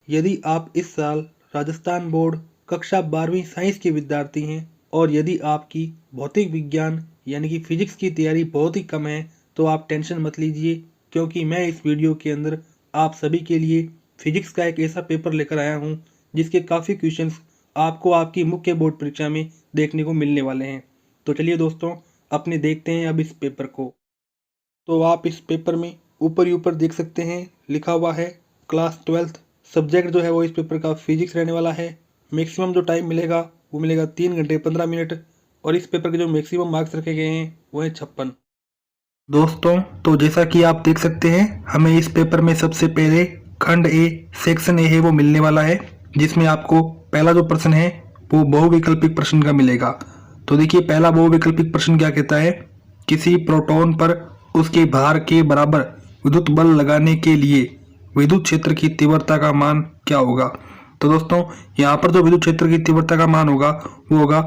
यदि आप इस साल राजस्थान बोर्ड कक्षा 12वीं साइंस के विद्यार्थी हैं और यदि आपकी भौतिक विज्ञान यानी कि फिजिक्स की तैयारी बहुत ही कम है तो आप टेंशन मत लीजिए, क्योंकि मैं इस वीडियो के अंदर आप सभी के लिए फिजिक्स का एक ऐसा पेपर लेकर आया हूं जिसके काफ़ी क्वेश्चंस आपको आपकी मुख्य बोर्ड परीक्षा में देखने को मिलने वाले हैं। तो चलिए दोस्तों, अपने देखते हैं अब इस पेपर को। तो आप इस पेपर में ऊपर ही ऊपर देख सकते हैं लिखा हुआ है क्लास 12th। सब्जेक्ट जो है वो इस पेपर का फिजिक्स रहने वाला है। मैक्सिमम जो टाइम मिलेगा वो मिलेगा 3 घंटे 15 मिनट और इस पेपर के जो मैक्सिमम मार्क्स रखे गए हैं वो है 56। दोस्तों, तो जैसा कि आप देख सकते हैं हमें इस पेपर में सबसे पहले खंड ए सेक्शन ए है वो मिलने वाला है, जिसमें आपको पहला जो प्रश्न है वो बहुविकल्पिक प्रश्न का मिलेगा। तो देखिए, पहला बहुविकल्पिक प्रश्न क्या कहता है, किसी प्रोटॉन पर उसके भार के बराबर विद्युत बल लगाने के लिए विद्युत क्षेत्र की तीव्रता का मान क्या होगा। तो दोस्तों, यहाँ पर जो विद्युत क्षेत्र की तीव्रता का मान होगा वो होगा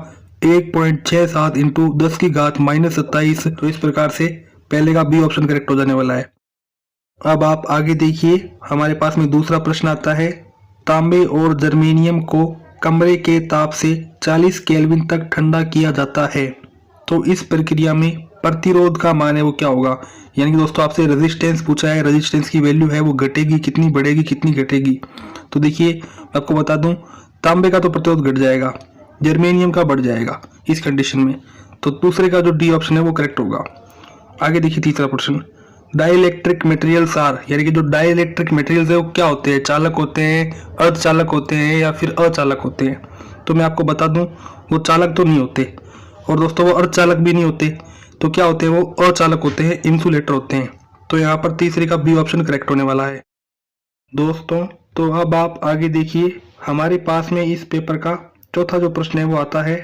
1.67 इंटू 10 की घात -27। तो इस प्रकार से पहले का बी ऑप्शन करेक्ट हो जाने वाला है। अब आप आगे देखिए, हमारे पास में दूसरा प्रश्न आता है, तांबे और जर्मेनियम को कमरे के ताप से 40 केल्विन तक ठंडा किया जाता है, तो इस प्रक्रिया में प्रतिरोध का मान है वो क्या होगा। यानी कि दोस्तों आपसे रेजिस्टेंस पूछा है, रेजिस्टेंस की वैल्यू है वो घटेगी कितनी, बढ़ेगी कितनी, घटेगी। तो देखिए, आपको बता दूं, तांबे का तो प्रतिरोध घट जाएगा, जर्मेनियम का बढ़ जाएगा इस कंडीशन में। तो दूसरे का जो डी ऑप्शन है वो करेक्ट होगा। आगे देखिए तीसरा प्रश्न, डाइलेक्ट्रिक मटेरियल्स आर, यानी कि जो डाइलेक्ट्रिक मटेरियल्स है वो क्या होते हैं, चालक होते हैं, अर्धचालक होते हैं या फिर अचालक होते हैं। तो मैं आपको बता दूं, वो चालक तो नहीं होते और दोस्तों वो अर्धचालक भी नहीं होते। तो क्या होते हैं, वो अचालक होते हैं, इंसुलेटर होते हैं। तो यहाँ पर तीसरे का बी ऑप्शन करेक्ट होने वाला है। दोस्तों, तो अब आप आगे देखिए, हमारे पास में इस पेपर का चौथा जो प्रश्न है वो आता है,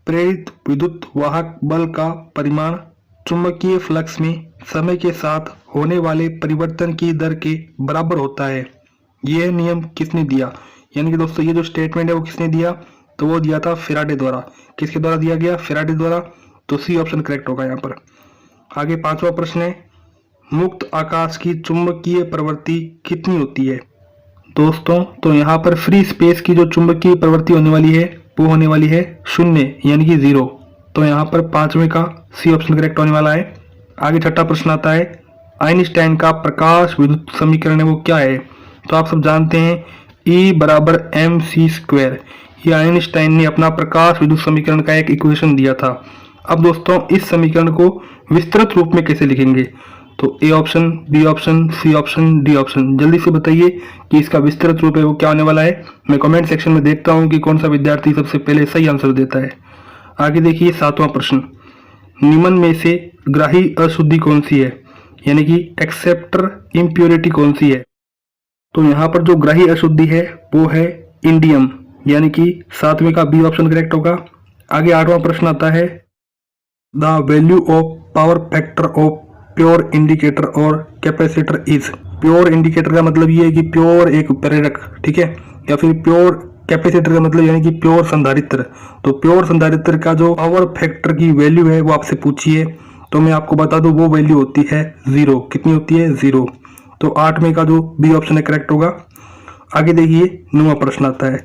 प्रेरित विद्युत वाहक बल का परिमाण चुंबकीय फ्लक्स में समय के साथ होने वाले परिवर्तन की दर के बराबर होता है। यह नियम किसने दिया। यानी कि दोस्तों ये जो स्टेटमेंट है वो किसने दिया, तो वो दिया था फेराडे द्वारा। किसके द्वारा दिया गया, फेराडे द्वारा। तो सी ऑप्शन करेक्ट होगा यहाँ पर। आगे पांचवा प्रश्न है, मुक्त आकाश की चुंबकीय प्रवृत्ति कितनी होती है। दोस्तों, तो यहाँ पर फ्री स्पेस की जो चुंबकीय प्रवृत्ति होने वाली है वो होने वाली है 0 यानी कि 0। तो यहाँ पर पांचवें का सी ऑप्शन करेक्ट होने वाला है। आगे छठा प्रश्न आता है, आइंस्टाइन का प्रकाश विद्युत समीकरण है वो क्या है। तो आप सब जानते हैं E बराबर mc²। ये आइंस्टाइन ने अपना प्रकाश विद्युत समीकरण का एक इक्वेशन दिया था। अब दोस्तों इस समीकरण को विस्तृत रूप में कैसे लिखेंगे, तो A option, B option, C option, D option, जल्दी से बताइए कि इसका विस्तृत रूप है वो क्या होने वाला है। मैं कमेंट सेक्शन में देखता हूं कि कौन सा विद्यार्थी सबसे पहले सही आंसर देता है। आगे देखिए सातवां प्रश्न, निम्न में से ग्राही अशुद्धि कौन सी है, यानी कि एक्सेप्टर इम्प्योरिटी कौन सी है। तो यहाँ पर जो ग्राही अशुद्धि है वो है इंडियम, यानी कि सातवें का बी ऑप्शन करेक्ट होगा। आगे आठवां प्रश्न आता है, the value of power factor of pure indicator और कैपेसिटर इज। प्योर इंडिकेटर का मतलब ये है कि प्योर एक प्रेरक, ठीक है, या फिर प्योर कैपेसिटर का मतलब यानी कि प्योर संधारित्र। तो प्योर संधारित्र का जो पावर फैक्टर की वैल्यू है वो आपसे पूछिए, तो मैं आपको बता दूं वो वैल्यू होती है 0। कितनी होती है, 0। तो 8वें का जो बी ऑप्शन है करेक्ट होगा। आगे देखिए 9वां प्रश्न आता है,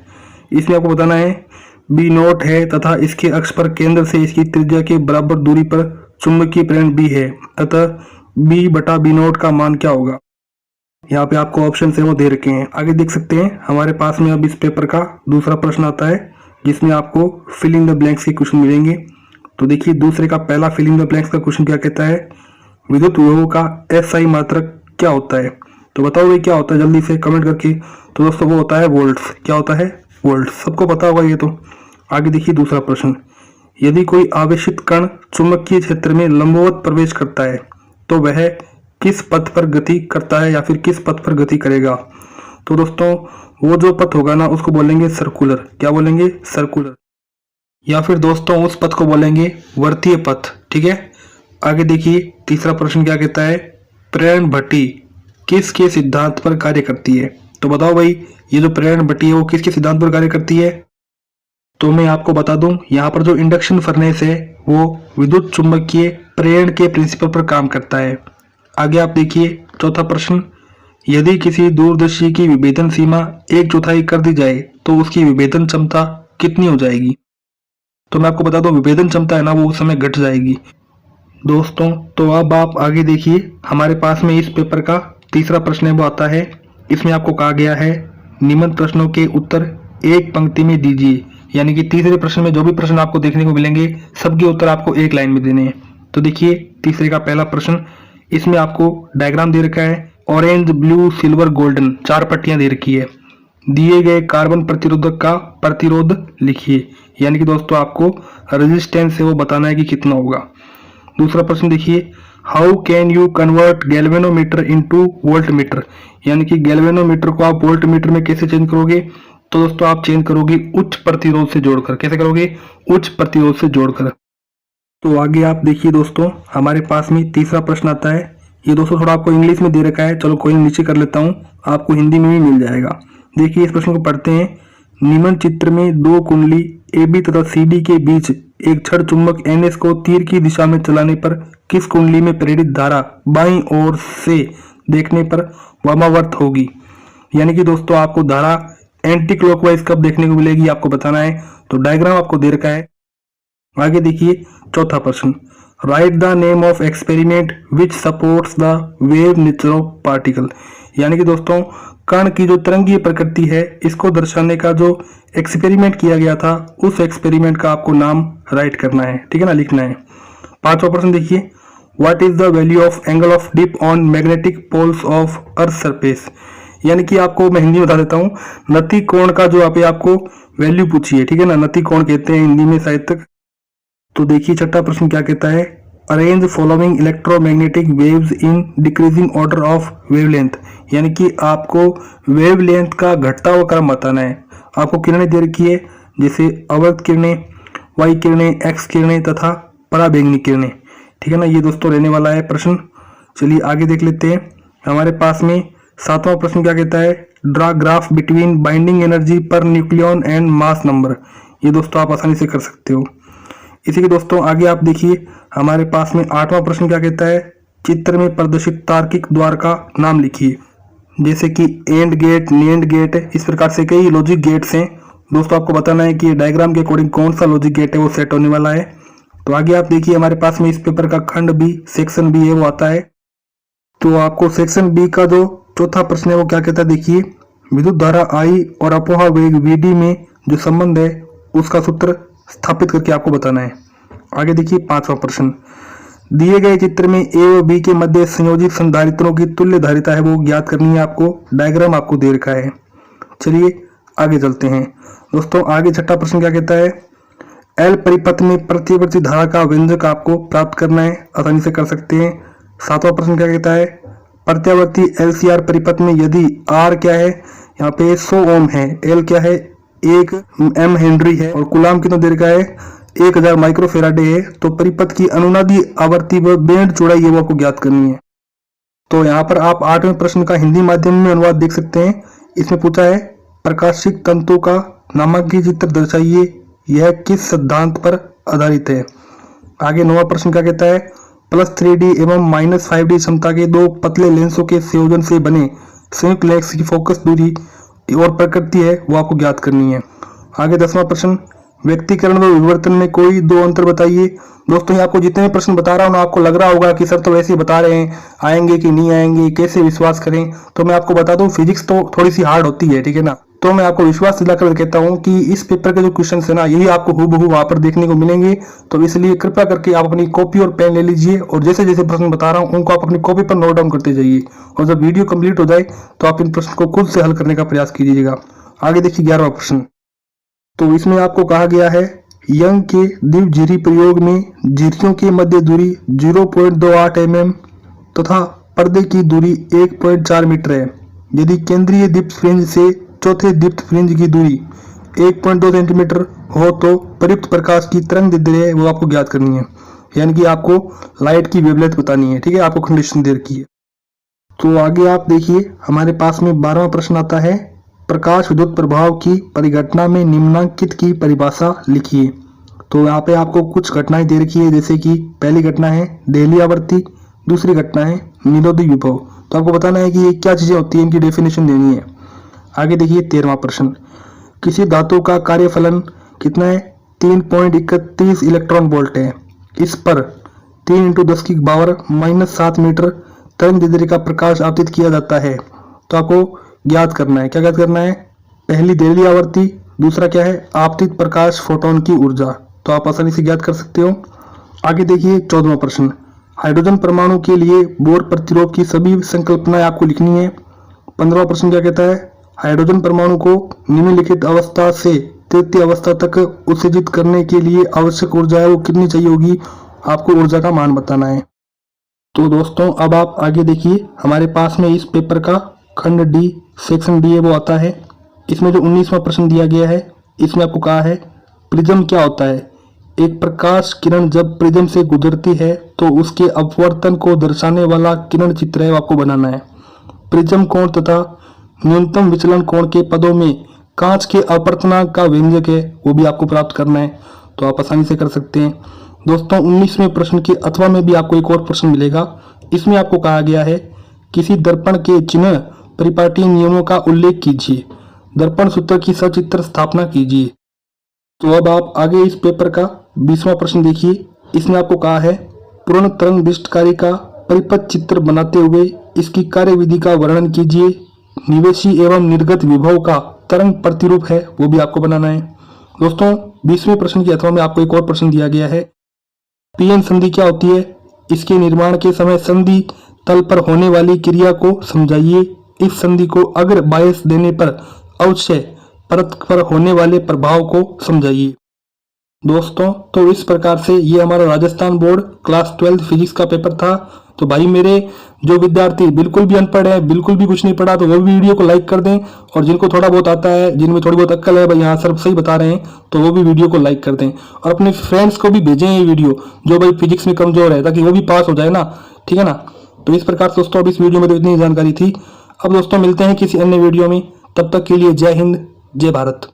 इसमें आपको बताना है बी नोट है तथा इसके अक्ष पर केंद्र से इसकी त्रिज्या के बराबर दूरी पर चुंबकीय प्रेरण बी है, अतः बी बटा बी नोट का मान क्या होगा। यहाँ पे आपको ऑप्शन है वो दे रखे हैं। आगे देख सकते हैं हमारे पास में अब इस पेपर का दूसरा प्रश्न आता है, जिसमें आपको फिल इन द ब्लैंक्स के क्वेश्चन मिलेंगे। तो देखिए दूसरे का पहला फिल इन द ब्लैंक्स का क्वेश्चन क्या कहता है, विद्युत विभव का एसआई मात्रक क्या होता है। तो बताओ भाई क्या होता है जल्दी से कमेंट करके। तो दोस्तों वो होता है वोल्ट्स। क्या होता है, वोल्ट, सबको पता होगा ये तो। आगे देखिए दूसरा प्रश्न, यदि कोई आवेशित कण चुंबकीय क्षेत्र में लंबवत प्रवेश करता है तो वह किस पथ पर गति करता है या फिर किस पथ पर गति करेगा। तो दोस्तों वो जो पथ होगा ना उसको बोलेंगे सर्कुलर। क्या बोलेंगे, सर्कुलर, या फिर दोस्तों उस पथ को बोलेंगे वर्तीय पथ, ठीक है। आगे देखिए तीसरा प्रश्न क्या कहता है, प्रेरण भट्टी किसके सिद्धांत पर कार्य करती है। तो बताओ भाई ये जो प्रेरण भट्टी है वो किसके सिद्धांत पर कार्य करती है। तो मैं आपको बता दूं यहाँ पर जो इंडक्शन फर्नेस है वो विद्युत चुंबकीय प्रेरण के प्रिंसिपल पर काम करता है। आगे आप देखिए चौथा प्रश्न, यदि किसी दूरदर्शी की विभेदन सीमा 1/4 कर दी जाए तो उसकी विभेदन क्षमता कितनी हो जाएगी? तो मैं आपको बता दूं, विभेदन क्षमता है ना वो उस समय घट जाएगी। दोस्तों तो अब आप आगे देखिए, हमारे पास में इस पेपर का तीसरा प्रश्न है वो आता है। इसमें आपको कहा गया है निम्न प्रश्नों के उत्तर एक पंक्ति में दीजिए। यानी कि तीसरे प्रश्न में जो भी प्रश्न आपको देखने को मिलेंगे सबके उत्तर आपको एक लाइन में देने हैं। तो देखिए तीसरे का पहला प्रश्न, इसमें आपको डायग्राम दे रखा है, ऑरेंज ब्लू सिल्वर गोल्डन 4 पट्टियां दे रखी है। दिए गए कार्बन प्रतिरोधक का प्रतिरोध लिखिए। यानी कि दोस्तों आपको रेजिस्टेंस है वो बताना है कि कितना होगा। दूसरा प्रश्न देखिए, how can you convert galvanometer into volt meter. यानी कि गैल्वेनोमीटर को आप वोल्ट मीटर में कैसे चेंज करोगे? तो दोस्तों आप चेंज करोगे उच्च प्रतिरोध से जोड़कर। कैसे करोगे? उच्च प्रतिरोध से जोड़कर। तो आगे आप देखिए दोस्तों, हमारे पास में तीसरा प्रश्न आता है। ये दोस्तों थोड़ा आपको इंग्लिश में दे रखा है, चलो कोई नीचे कर लेता हूँ, आपको हिंदी में भी मिल जाएगा। देखिए इस प्रश्न को पढ़ते हैं। निम्न चित्र में 2 कुंडली AB तथा CD के बीच एक छड़ चुंबक NS को तीर की दिशा में चलाने पर किस कुंडली में प्रेरित धारा बाईं ओर से देखने पर वामावर्त होगी। यानी कि दोस्तों आपको धारा एंटी क्लॉकवाइज कब देखने को मिलेगी आपको बताना है। तो डायग्राम आपको दे रखा है। आगे देखिए चौथा प्रश्न, right the name of experiment which supports the wave nature of particle. यानी कि दोस्तों कण की जो तरंगीय प्रकृति है इसको दर्शाने का जो एक्सपेरिमेंट किया गया था उस एक्सपेरिमेंट का आपको नाम राइट करना है, ठीक है ना, लिखना है। पांचवा प्रश्न देखिए, what is the value of angle of dip on magnetic poles of earth surface. यानी कि आपको मैं हिंदी में बता देता हूँ, नति कोण का जो यहाँ पे आपको वैल्यू पूछी है, ठीक है ना, नति कोण कहते हैं हिंदी में शायद तक। तो देखिए छठा प्रश्न क्या कहता है, arrange following electromagnetic waves in decreasing order of wavelength. यानी कि आपको वेवलेंथ का घटता हुआ क्रम बताना है। आपको किरणें दे रखी है, जैसे अवरक्त किरणें, वाई किरणें, एक्स किरणें तथा पराबैंगनी किरणें, ठीक है ना। ये दोस्तों रहने वाला है प्रश्न। चलिए आगे देख लेते हैं। हमारे पास में सातवां प्रश्न क्या कहता है, draw graph between binding energy per nucleon and mass number. ये दोस्तों आप आसानी से कर सकते हो। इसी के दोस्तों आगे आप देखिए, हमारे पास में आठवां प्रश्न क्या कहता है, चित्र में प्रदर्शित तार्किक द्वार का नाम लिखिए। जैसे कि एंड गेट, नेंड गेट, इस प्रकार से कई लॉजिक गेट्स हैं। दोस्तों आपको बताना है कि डायग्राम के अकॉर्डिंग कौन सा लॉजिक गेट है वो सेट होने वाला है। तो आगे आप देखिए, हमारे पास में इस पेपर का खंड बी सेक्शन बी है वो आता है। तो आपको सेक्शन बी का जो चौथा प्रश्न है वो क्या कहता है, देखिए विद्युत धारा I और अपोहा वेग VD में जो संबंध है उसका सूत्र स्थापित करके आपको बताना है। आगे देखिए पांचवा प्रश्न, दिए गए चित्र में A और B के मध्य संयोजित संधारित्रों की तुल्य धारिता है वो ज्ञात करनी है आपको। डायग्राम आपको दे रखा है। चलिए आगे चलते हैं दोस्तों। आगे छठा प्रश्न क्या कहता है, L परिपथ में प्रतिवर्ती धारा का व्यंजक आपको प्राप्त करना है, आसानी से कर सकते हैं। सातवां प्रश्न क्या कहता है, प्रत्यावर्ती LCR परिपथ में यदि R क्या है, यहाँ पे 100 ओम है, L क्या है 1 M हेनरी है और कूलाम कितना दे रखा है 1000 माइक्रोफेराडे है, तो परिपथ की अनुनादी आवृत्ति व बैंड चौड़ाई है वो आपको ज्ञात करनी है। तो यहाँ पर आप 8वें प्रश्न का हिंदी माध्यम में अनुवाद देख सकते हैं। इसमें पूछा है प्रकाशिक तंतु का नामांकित चित्र दर्शाइए, यह किस सिद्धांत पर आधारित है। आगे 9वां प्रश्न क्या कहता है, +3D एवं -5D क्षमता के 2 पतले लेंसों के संयोजन से बने संयुक्त लेंस की फोकस दूरी और प्रकृति है वो आपको ज्ञात करनी है। आगे 10वां प्रश्न, व्यक्तिकरण व विवर्तन में कोई 2 अंतर बताइए। दोस्तों ये आपको जितने प्रश्न बता रहा हूँ ना, आपको लग रहा होगा कि सर तो वैसे ही बता रहे हैं, आएंगे कि नहीं आएंगे, कैसे विश्वास करें। तो मैं आपको बता दूं, फिजिक्स तो थोड़ी सी हार्ड होती है, ठीक है ना। तो मैं आपको विश्वास दिलाकर कहता हूं कि इस पेपर के जो क्वेश्चन है ना, यही आपको हूबहू वहां पर देखने को मिलेंगे। तो इसलिए कृपया करके आप अपनी कॉपी और पेन ले लीजिए और जैसे जैसे प्रश्न बता रहा हूं उनको आप अपनी कॉपी पर नोट डाउन करते जाइए, और जब वीडियो कंप्लीट हो जाए तो आप इन प्रश्न को खुद से हल करने का प्रयास कीजिएगा। आगे देखिए 11वां प्रश्न। तो इसमें आपको कहा गया है, यंग के द्विजिरी प्रयोग में झिर्रियों के मध्य दूरी 0.28 mm तथा पर्दे की दूरी 1.4 मीटर है। यदि केंद्रीय दीप्त फ्रिंज से चौथे दीप्त फ्रिंज की दूरी 1.2 सेंटीमीटर हो तो प्रयुक्त प्रकाश की तरंग दैर्ध्य है वो आपको ज्ञात करनी है। यानी कि आपको लाइट की वेवलेंथ बतानी है, ठीक है, आपको कंडीशन दे रखी है। तो आगे आप देखिए, हमारे पास में 12वां प्रश्न आता है, प्रकाश विद्युत प्रभाव की परिघटना में निम्नलिखित की परिभाषा लिखिए। तो यहाँ पे आपको कुछ घटनाएं दे रखी है, जैसे कि पहली घटना है देहली आवृत्ति, दूसरी घटना है निरोधी विभव, तो आपको बताना है कि ये क्या चीज़ें होती हैं, इनकी डेफिनेशन देनी है। आगे देखिए 13वां प्रश्न, किसी धातु का कार्यफलन कितना है? 3.31 इलेक्ट्रॉन वोल्ट है। इस पर 3 × 10 की पावर -7 मीटर तरंग दैर्ध्य का प्रकाश आपतित किया जाता है। तो आपको ज्ञात करना है, क्या ज्ञात करना है? पहली दैर्ध्य आवृत्ति, दूसरा क्या है? आपतित प्रकाश फोटोन की ऊर्जा। तो आप आसानी से ज्ञात कर सकते हो। आगे देखिए 14वां प्रश्न, हाइड्रोजन परमाणु के लिए बोर प्रतिरोध की सभी संकल्पनाएं आपको लिखनी है। 15वां प्रश्न क्या कहता है? हाइड्रोजन परमाणु को निम्नलिखित अवस्था से तृतीय अवस्था तक उत्सर्जित करने के लिए आवश्यक ऊर्जा है वो कितनी चाहिए होगी? आपको ऊर्जा का मान बताना है। तो दोस्तों अब आप आगे देखिए, हमारे पास में इस पेपर का खंड डी सेक्शन डी है वो आता है। इसमें जो 19वां प्रश्न दिया गया है, इसमें आपको कहा है प्रिज्म क्या होता है? एक प्रकाश किरण जब प्रिज्म से गुजरती है तो उसके अपवर्तन को दर्शाने वाला किरण चित्र है वो आपको बनाना है। प्रिज्म कोण तथा न्यूनतम विचलन कोण के पदों में कांच के अपवर्तनांक का व्यंजक है वो भी आपको प्राप्त करना है। तो आप आसानी से कर सकते हैं। दोस्तों 19वें प्रश्न के अथवा में भी आपको एक और प्रश्न मिलेगा। इसमें आपको कहा गया है किसी दर्पण के चिन्ह परिपाटी नियमों का उल्लेख कीजिए, दर्पण सूत्र की सचित्र स्थापना कीजिए। तो अब आप आगे इस पेपर का 20वां प्रश्न देखिए। इसमें आपको कहा है पूर्ण तरंग विशिष्टकारी का परिपथ चित्र बनाते हुए इसकी कार्यविधि का वर्णन कीजिए। निवेशी एवं निर्गत विभव का तरंग प्रतिरूप है वो भी आपको बनाना है। दोस्तों 20वें प्रश्न के अथवा में आपको एक और प्रश्न दिया गया है, पीएन संधि क्या होती है? इसके निर्माण के समय संधि तल पर होने वाली क्रिया को समझाइए। इस संधि को अगर बायस देने पर अवश्य परत पर होने वाले प्रभाव को समझाइए। दोस्तों तो इस प्रकार से ये हमारा राजस्थान बोर्ड क्लास 12 फिजिक्स का पेपर था। तो भाई मेरे जो विद्यार्थी बिल्कुल भी अनपढ़ है, बिल्कुल भी कुछ नहीं पढ़ा, तो वो भी वीडियो को लाइक कर दें। और जिनको थोड़ा बहुत आता है, जिनमें थोड़ी बहुत अक्ल है, भाई यहाँ सर सही बता रहे हैं, तो वो भी वीडियो को लाइक कर दें। और अपने फ्रेंड्स को भी भेजें ये वीडियो, जो भाई फिजिक्स में कमजोर है, ताकि वो भी पास हो जाए ना, ठीक है ना। तो इस प्रकार से दोस्तों अब इस वीडियो में तो इतनी जानकारी थी। अब दोस्तों मिलते हैं किसी अन्य वीडियो में, तब तक के लिए जय हिंद, जय भारत।